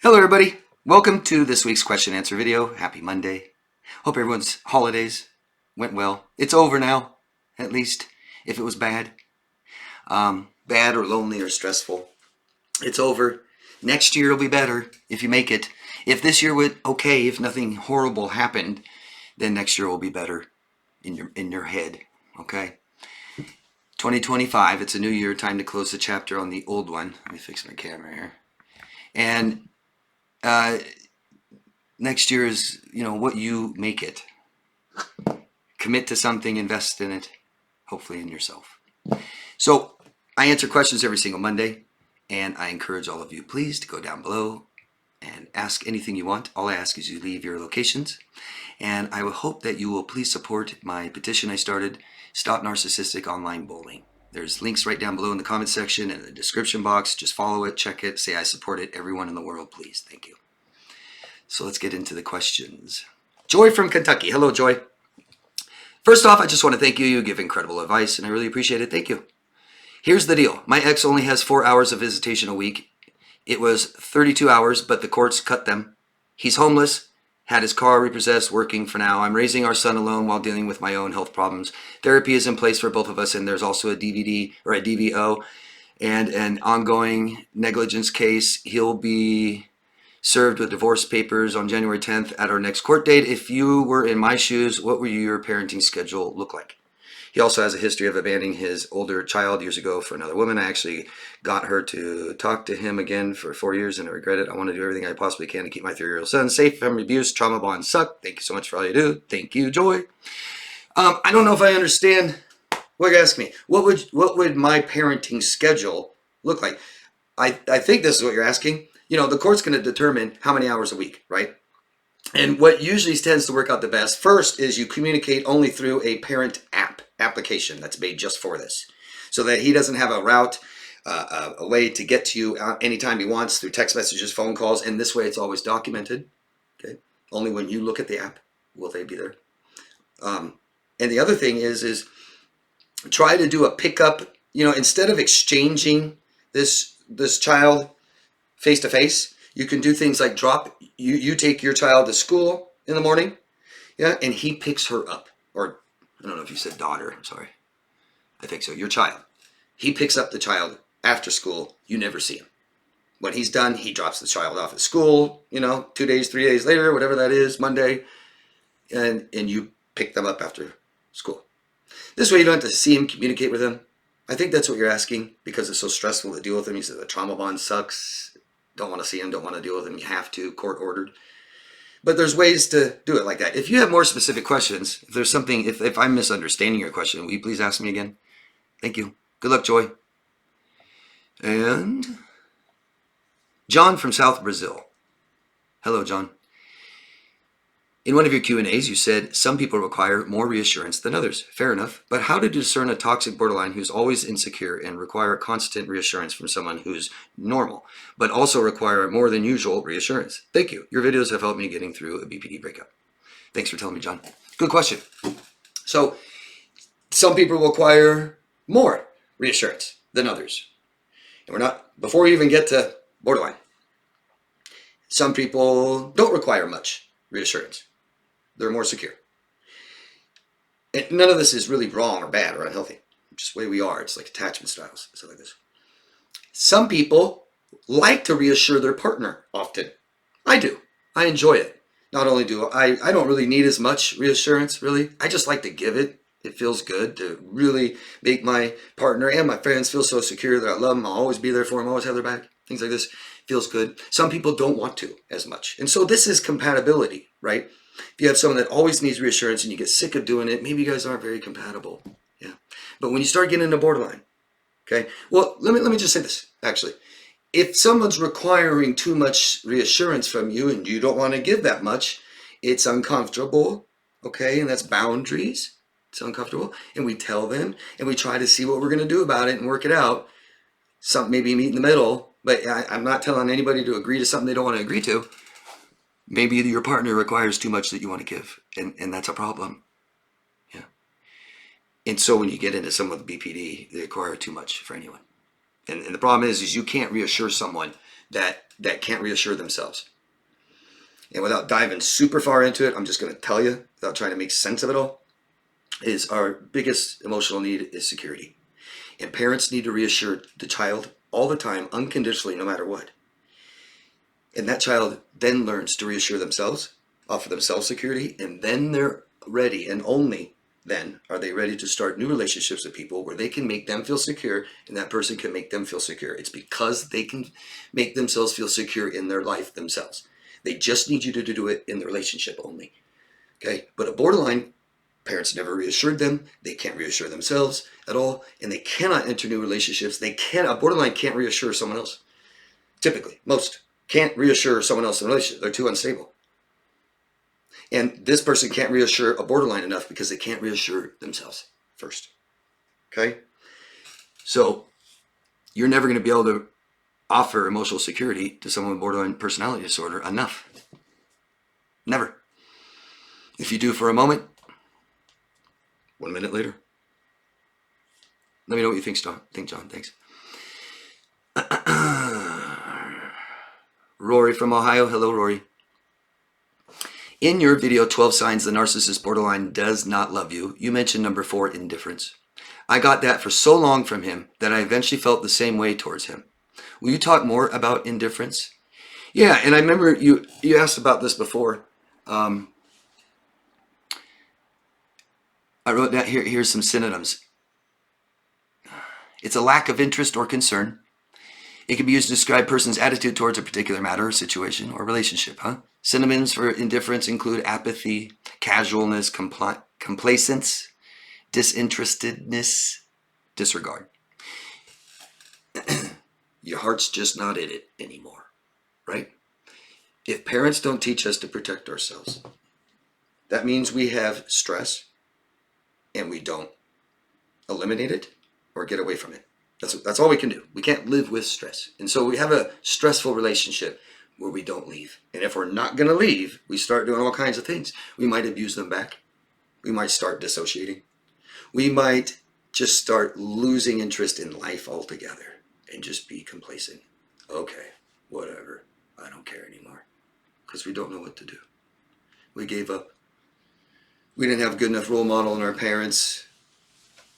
Hello everybody, welcome to this week's question answer video. Happy Monday. Hope everyone's holidays went well. It's over now, at least if it was bad. Bad or lonely or stressful. It's over. Next year will be better if you make it. If this year went okay, if nothing horrible happened, then next year will be better in your head, okay? 2025, it's a new year, time to close the chapter on the old one. Let me fix my camera here. And next year is, what you make it. Commit to something, invest in it, hopefully in yourself. So I answer questions every single Monday, and I encourage all of you, please, to go down below and ask anything you want. All I ask is you leave your locations, and I will hope that you will please support my petition I started, Stop Narcissistic Online Bullying. There's links right down below in the comment section and in the description box. Just follow it, check it, say I support it. Everyone in the world, please. Thank you. So let's get into the questions. Joy from Kentucky. Hello, Joy. First off, I just want to thank you. You give incredible advice, and I really appreciate it. Thank you. Here's the deal. My ex only has 4 hours of visitation a week. It was 32 hours, but the courts cut them. He's homeless. Had his car repossessed, working for now. I'm raising our son alone while dealing with my own health problems. Therapy is in place for both of us, and there's also a DVD or a DVO and an ongoing negligence case. He'll be served with divorce papers on January 10th at our next court date. If you were in my shoes, what would your parenting schedule look like? He also has a history of abandoning his older child years ago for another woman. I actually got her to talk to him again for 4 years, and I regret it. I want to do everything I possibly can to keep my 3-year-old son safe from abuse. Trauma bonds suck. Thank you so much for all you do. Thank you, Joy. I don't know if I understand what you're asking me. What would my parenting schedule look like? I think this is what you're asking. The court's going to determine how many hours a week, right? And what usually tends to work out the best first is you communicate only through a parent application that's made just for this, so that he doesn't have a route, a way to get to you anytime he wants through text messages, phone calls, and this way it's always documented. Okay, only when you look at the app will they be there. And the other thing is try to do a pickup. Instead of exchanging this child face to face, you can do things like you take your child to school in the morning, yeah, and he picks her up. Or I don't know if you said daughter, I'm sorry. I think so. Your child. He picks up the child after school. You never see him. When he's done, he drops the child off at school, 2 days, 3 days later, whatever that is, Monday, and you pick them up after school. This way you don't have to see him, communicate with him. I think that's what you're asking, because it's so stressful to deal with him. You said the trauma bond sucks. Don't want to see him, don't want to deal with him. You have to, court ordered. But there's ways to do it like that. If you have more specific questions, if there's something, if I'm misunderstanding your question, will you please ask me again? Thank you. Good luck, Joy. And John from South Brazil. Hello, John. In one of your Q&As, you said some people require more reassurance than others. Fair enough. But how to discern a toxic borderline who's always insecure and require constant reassurance from someone who's normal, but also require more than usual reassurance? Thank you. Your videos have helped me getting through a BPD breakup. Thanks for telling me, John. Good question. So some people require more reassurance than others. And before we even get to borderline, some people don't require much reassurance. They're more secure. And none of this is really wrong or bad or unhealthy. It's just the way we are. It's like attachment styles, stuff like this. Some people like to reassure their partner often. I do. I enjoy it. Not only do I don't really need as much reassurance, really. I just like to give it. It feels good to really make my partner and my friends feel so secure that I love them. I'll always be there for them, always have their back. Things like this. Feels good. Some people don't want to as much. And so this is compatibility, right? If you have someone that always needs reassurance and you get sick of doing it, maybe you guys aren't very compatible. Yeah. But when you start getting into borderline, okay? Well, let me just say this, actually. If someone's requiring too much reassurance from you and you don't want to give that much, it's uncomfortable, okay? And that's boundaries. It's uncomfortable. And we tell them and we try to see what we're going to do about it and work it out. Maybe meet in the middle, but I'm not telling anybody to agree to something they don't want to agree to. Maybe your partner requires too much that you want to give, and that's a problem. Yeah. And so when you get into someone with BPD, they require too much for anyone. And the problem is you can't reassure someone that can't reassure themselves. And without diving super far into it, I'm just going to tell you, without trying to make sense of it all, is our biggest emotional need is security. And parents need to reassure the child all the time, unconditionally, no matter what. And that child then learns to reassure themselves, offer themselves security, and then they're ready, and only then are they ready to start new relationships with people where they can make them feel secure and that person can make them feel secure. It's because they can make themselves feel secure in their life themselves. They just need you to do it in the relationship only. Okay? But a borderline, parents never reassured them. They can't reassure themselves at all, and they cannot enter new relationships. A borderline can't reassure someone else. Typically, most can't reassure someone else in a relationship. They're too unstable. And this person can't reassure a borderline enough because they can't reassure themselves first. Okay? So you're never going to be able to offer emotional security to someone with borderline personality disorder enough. Never. If you do for a moment, 1 minute later. Let me know what you think, John. Thanks. Rory from Ohio. Hello, Rory. In your video, 12 Signs the Narcissist Borderline Does Not Love You, you mentioned number 4, indifference. I got that for so long from him that I eventually felt the same way towards him. Will you talk more about indifference? Yeah, and I remember you asked about this before. I wrote down here's some synonyms. It's a lack of interest or concern. It can be used to describe a person's attitude towards a particular matter or situation or relationship. Synonyms for indifference include apathy, casualness, complacence, disinterestedness, disregard. Your heart's just not in it anymore, right? If parents don't teach us to protect ourselves, that means we have stress and we don't eliminate it or get away from it. That's all we can do. We can't live with stress. And so we have a stressful relationship where we don't leave. And if we're not going to leave, we start doing all kinds of things. We might abuse them back. We might start dissociating. We might just start losing interest in life altogether and just be complacent. Okay, whatever. I don't care anymore. Because we don't know what to do. We gave up. We didn't have a good enough role model in our parents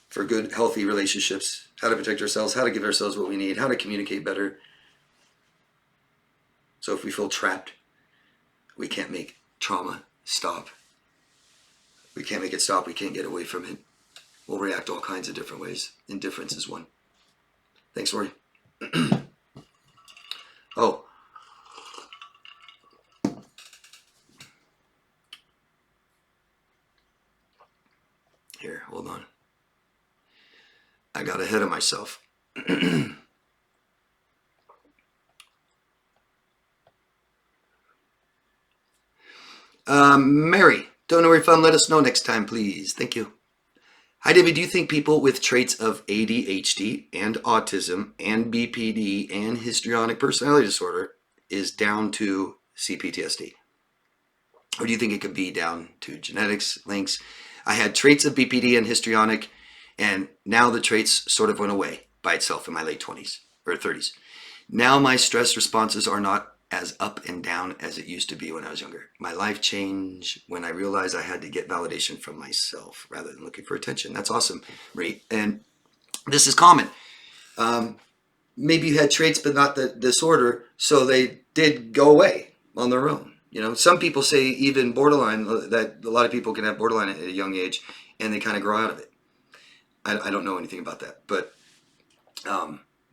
for good, healthy relationships, how to protect ourselves, how to give ourselves what we need, how to communicate better. So if we feel trapped, we can't make trauma stop. We can't make it stop. We can't get away from it. We'll react all kinds of different ways. Indifference is one. Thanks, Rory. Oh. Here, hold on. I got ahead of myself. Mary, don't know where you found. Let us know next time, please. Thank you. Hi, David. Do you think people with traits of ADHD and autism and BPD and histrionic personality disorder is down to CPTSD? Or do you think it could be down to genetics, links? I had traits of BPD and histrionic, and now the traits sort of went away by itself in my late 20s or 30s. Now my stress responses are not as up and down as it used to be when I was younger. My life changed when I realized I had to get validation from myself rather than looking for attention. That's awesome, Marie. And this is common. Maybe you had traits but not the disorder, so they did go away on their own. You know, some people say even borderline, that a lot of people can have borderline at a young age and they kind of grow out of it. I don't know anything about that, but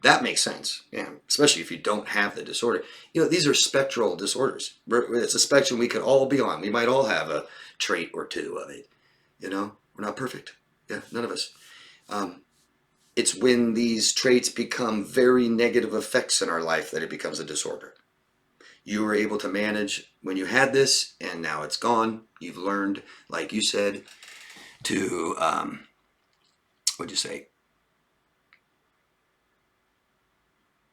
that makes sense. Yeah, especially if you don't have the disorder. You know, these are spectral disorders. It's a spectrum we could all be on. We might all have a trait or two of it. You know, we're not perfect. Yeah, none of us. It's when these traits become very negative effects in our life that it becomes a disorder. You were able to manage when you had this, and now it's gone. You've learned, like you said, to, what'd you say?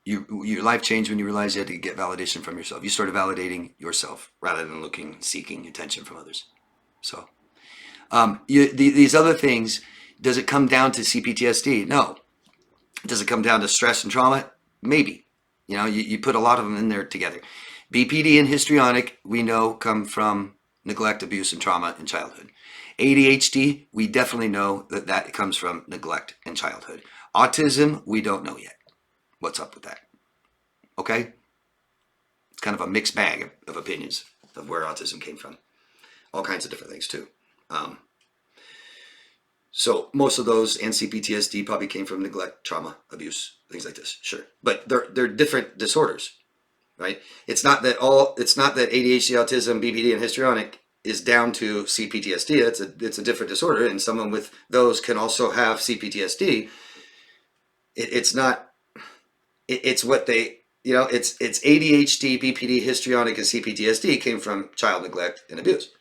Your life changed when you realized you had to get validation from yourself. You started validating yourself rather than seeking attention from others. So, these other things, does it come down to CPTSD? No. Does it come down to stress and trauma? Maybe. You know, you put a lot of them in there together. BPD and histrionic, we know, come from neglect, abuse, and trauma in childhood. ADHD, we definitely know that that comes from neglect in childhood. Autism, we don't know yet. What's up with that? Okay? It's kind of a mixed bag of opinions of where autism came from. All kinds of different things, too. So most of those and CPTSD probably came from neglect, trauma, abuse, things like this. Sure. But they're different disorders, right? It's not that ADHD, autism, BPD, and histrionic is down to CPTSD. It's a different disorder, and someone with those can also have CPTSD. It's what they, it's ADHD, BPD, histrionic, and CPTSD came from child neglect and abuse.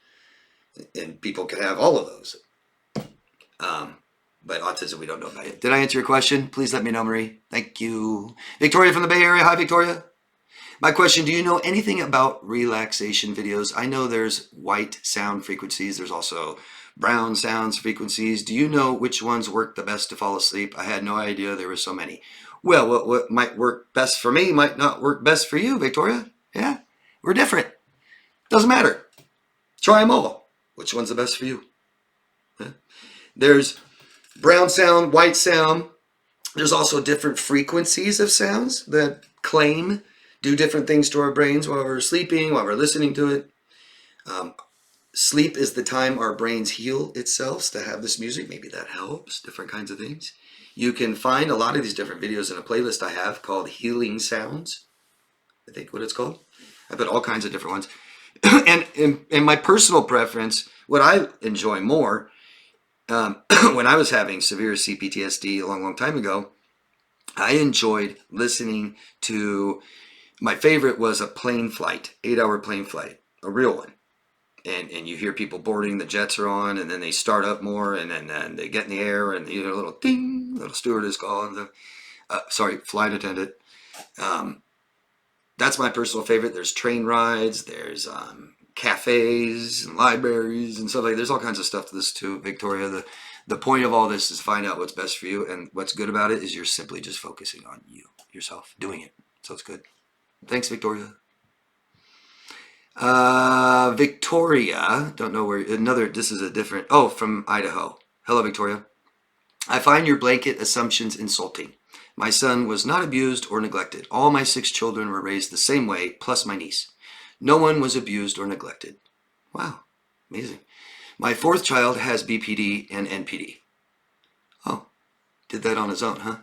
And people can have all of those. But autism, we don't know about it. Did I answer your question? Please let me know, Marie. Thank you. Victoria from the Bay Area. Hi, Victoria. My question, do you know anything about relaxation videos? I know there's white sound frequencies. There's also brown sounds frequencies. Do you know which ones work the best to fall asleep? I had no idea there were so many. Well, what might work best for me might not work best for you, Victoria. Yeah, we're different. Doesn't matter. Try them all. Which one's the best for you? Yeah. There's brown sound, white sound. There's also different frequencies of sounds that do different things to our brains while we're sleeping, while we're listening to it. Sleep is the time our brains heal itself to have this music. Maybe that helps. Different kinds of things. You can find a lot of these different videos in a playlist I have called Healing Sounds. I think what it's called. I put all kinds of different ones. And in my personal preference, what I enjoy more, when I was having severe CPTSD a long time ago, I enjoyed listening to, my favorite was a plane flight, 8-hour plane flight, a real one. And you hear people boarding, the jets are on, and then they start up more, and then they get in the air, and you hear a little ding, little stewardess calling, flight attendant. That's my personal favorite. There's train rides, there's cafes and libraries and stuff like that. There's all kinds of stuff to listen to, Victoria. The point of all this is find out what's best for you, and what's good about it is you're simply just focusing on yourself, doing it. So it's good. Thanks, Victoria. Victoria, don't know where, this is a different, from Idaho. Hello, Victoria. I find your blanket assumptions insulting. My son was not abused or neglected. All my 6 children were raised the same way, plus my niece. No one was abused or neglected. Wow, amazing. My 4th child has BPD and NPD. Oh, did that on his own, huh?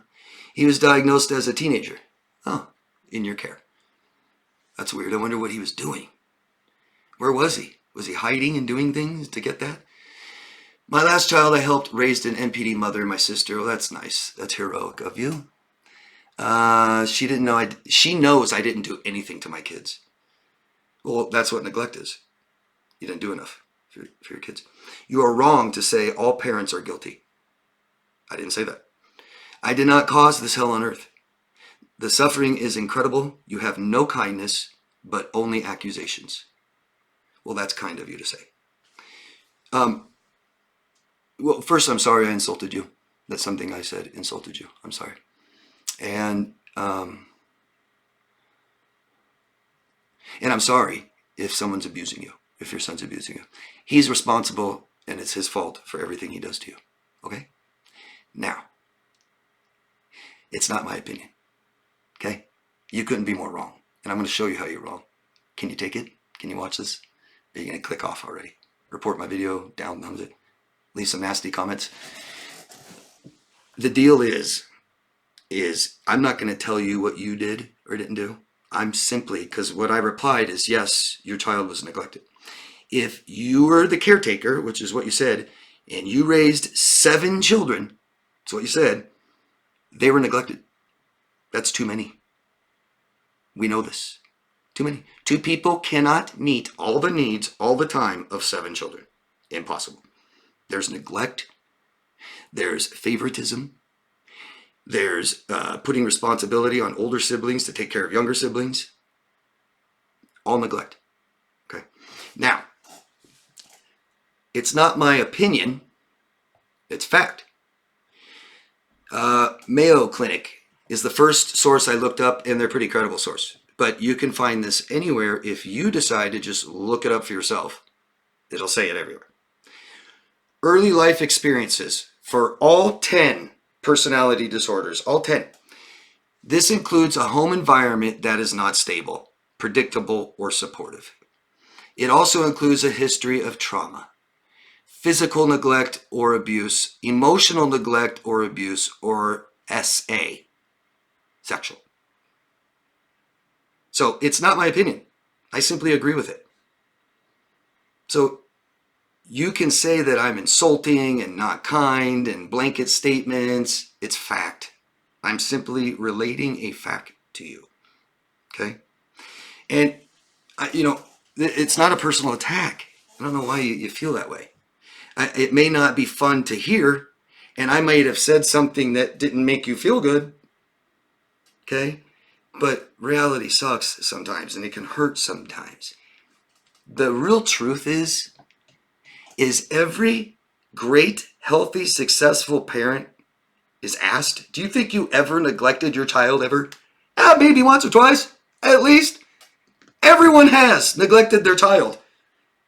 He was diagnosed as a teenager. Oh, in your care. That's weird. I wonder what he was doing. Where was he? Was he hiding and doing things to get that? My last child I helped raised an NPD mother, my sister. Oh, that's nice. That's heroic of you. She didn't know. She knows I didn't do anything to my kids. Well, that's what neglect is. You didn't do enough for your kids. You are wrong to say all parents are guilty. I didn't say that. I did not cause this hell on earth. The suffering is incredible. You have no kindness, but only accusations. Well, that's kind of you to say. Well, first, I'm sorry I insulted you. That's something I said insulted you. I'm sorry. And I'm sorry if someone's abusing you, if your son's abusing you. He's responsible, and it's his fault for everything he does to you. Okay? Now, it's not my opinion. Okay? You couldn't be more wrong. And I'm going to show you how you're wrong. Can you take it? Can you watch this? Are you going to click off already? Report my video, download it, leave some nasty comments. The deal is I'm not going to tell you what you did or didn't do. I'm simply, because what I replied is, yes, your child was neglected. If you were the caretaker, which is what you said, and you raised 7 children, that's what you said, they were neglected. That's too many. We know this. Too many. 2 people cannot meet all the needs all the time of 7 children. Impossible. There's neglect. There's favoritism. There's putting responsibility on older siblings to take care of younger siblings. All neglect. Okay. Now, it's not my opinion. It's fact. Mayo Clinic is the first source I looked up, and they're a pretty credible source. But you can find this anywhere if you decide to just look it up for yourself. It'll say it everywhere. Early life experiences for all 10 personality disorders, all 10. This includes a home environment that is not stable, predictable, or supportive. It also includes a history of trauma, physical neglect or abuse, emotional neglect or abuse, or SA, sexual. So it's not my opinion. I simply agree with it. So you can say that I'm insulting and not kind and blanket statements. It's fact. I'm simply relating a fact to you. Okay? And, it's not a personal attack. I don't know why you feel that way. It may not be fun to hear, and I might have said something that didn't make you feel good. Okay? But reality sucks sometimes, and it can hurt sometimes. The real truth is every great, healthy, successful parent is asked, do you think you ever neglected your child ever? Maybe once or twice, at least. Everyone has neglected their child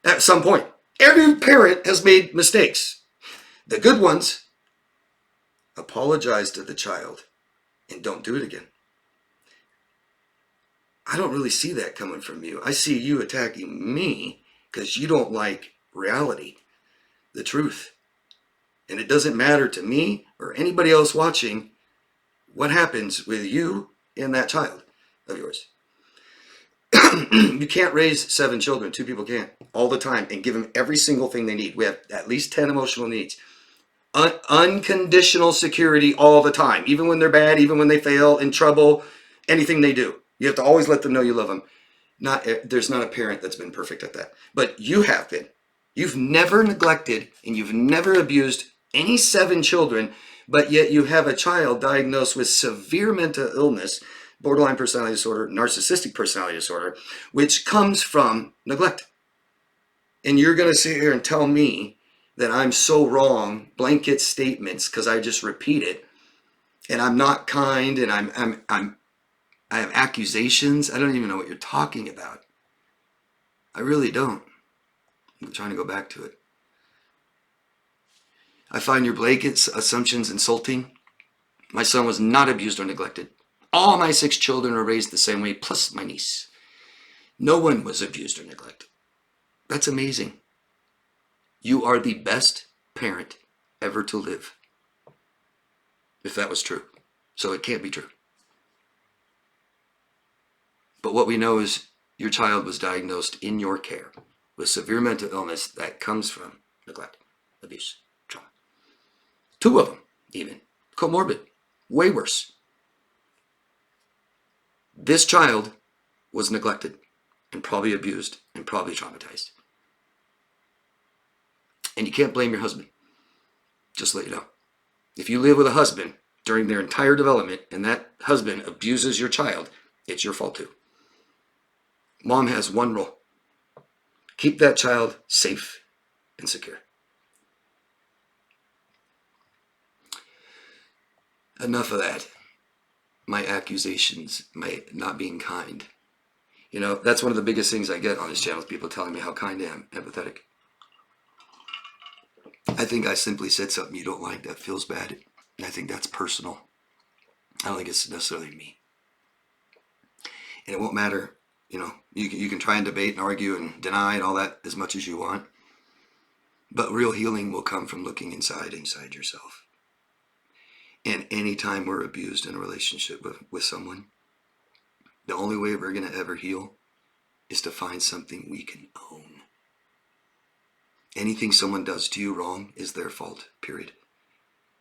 at some point. Every parent has made mistakes. The good ones apologize to the child and don't do it again. I don't really see that coming from you. I see you attacking me because you don't like reality, the truth. And it doesn't matter to me or anybody else watching what happens with you and that child of yours. You can't raise 7 children. 2 people can't all the time and give them every single thing they need. We have at least 10 emotional needs. Unconditional security all the time, even when they're bad, even when they fail, in trouble, anything they do. You have to always let them know you love them. There's not a parent that's been perfect at that. But you have been. You've never neglected and you've never abused any 7 children, but yet you have a child diagnosed with severe mental illness, borderline personality disorder, narcissistic personality disorder, which comes from neglect. And you're going to sit here and tell me that I'm so wrong, blanket statements, because I just repeat it, and I'm not kind, and I have accusations. I don't even know what you're talking about. I really don't. I'm trying to go back to it. I find your blanket assumptions insulting. My son was not abused or neglected. All my 6 children were raised the same way, plus my niece. No one was abused or neglected. That's amazing. You are the best parent ever to live. If that was true. So it can't be true. But what we know is your child was diagnosed in your care with severe mental illness that comes from neglect, abuse, trauma. 2 of them, even. Comorbid. Way worse. This child was neglected and probably abused and probably traumatized. And you can't blame your husband. Just to let you know. If you live with a husband during their entire development and that husband abuses your child, it's your fault too. Mom has one role. Keep that child safe and secure. Enough of that. My accusations, my not being kind. That's one of the biggest things I get on this channel is people telling me how kind I am, empathetic. I think I simply said something you don't like that feels bad. And I think that's personal. I don't think it's necessarily me. And it won't matter. You can try and debate and argue and deny and all that as much as you want. But real healing will come from looking inside yourself. And anytime we're abused in a relationship with someone, the only way we're going to ever heal is to find something we can own. Anything someone does to you wrong is their fault, period.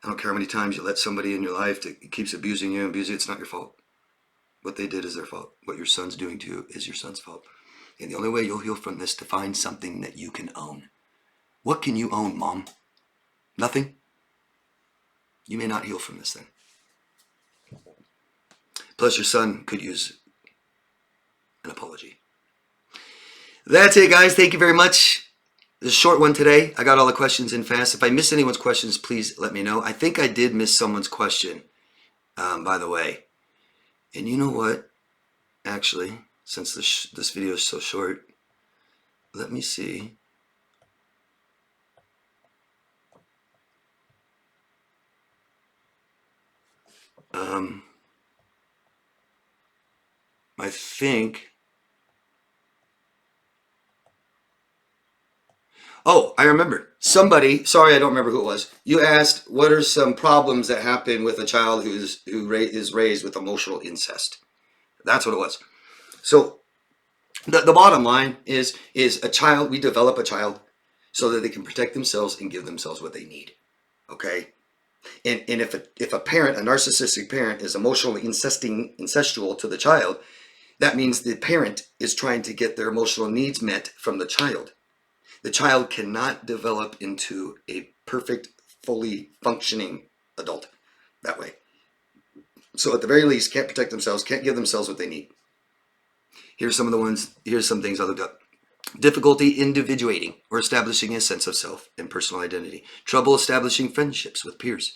I don't care how many times you let somebody in your life that keeps abusing you, it's not your fault. What they did is their fault. What your son's doing to you is your son's fault. And the only way you'll heal from this is to find something that you can own. What can you own, Mom? Nothing? You may not heal from this then. Plus your son could use an apology. That's it, guys. Thank you very much. This is a short one today. I got all the questions in fast. If I missed anyone's questions, please let me know. I think I did miss someone's question, by the way. And you know what? Actually, since this video is so short, let me see. I think. Oh, I remember. Somebody, sorry, I don't remember who it was. You asked, what are some problems that happen with a child who is raised with emotional incest? That's what it was. So the bottom line is a child, we develop a child so that they can protect themselves and give themselves what they need. Okay? And if a parent, a narcissistic parent, is emotionally incestual to the child, that means the parent is trying to get their emotional needs met from the child. The child cannot develop into a perfect, fully functioning adult that way. So at the very least, can't protect themselves, can't give themselves what they need. Here's some things I looked up. Difficulty individuating or establishing a sense of self and personal identity. Trouble establishing friendships with peers.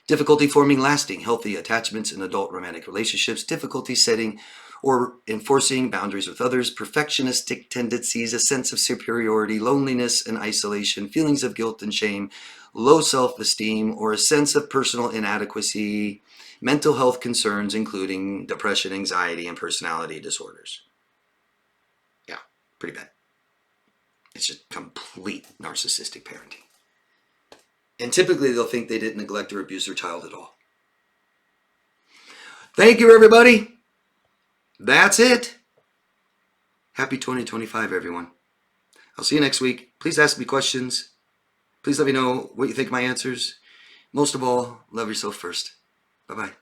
Difficulty forming lasting, healthy attachments in adult romantic relationships. Difficulty setting or enforcing boundaries with others. Perfectionistic tendencies, a sense of superiority, loneliness and isolation, feelings of guilt and shame, low self-esteem, or a sense of personal inadequacy. Mental health concerns, including depression, anxiety, and personality disorders. Yeah, pretty bad. It's just complete narcissistic parenting. And typically they'll think they didn't neglect or abuse their child at all. Thank you, everybody. That's it. Happy 2025, everyone. I'll see you next week. Please ask me questions. Please let me know what you think of my answers. Most of all, love yourself first. Bye-bye.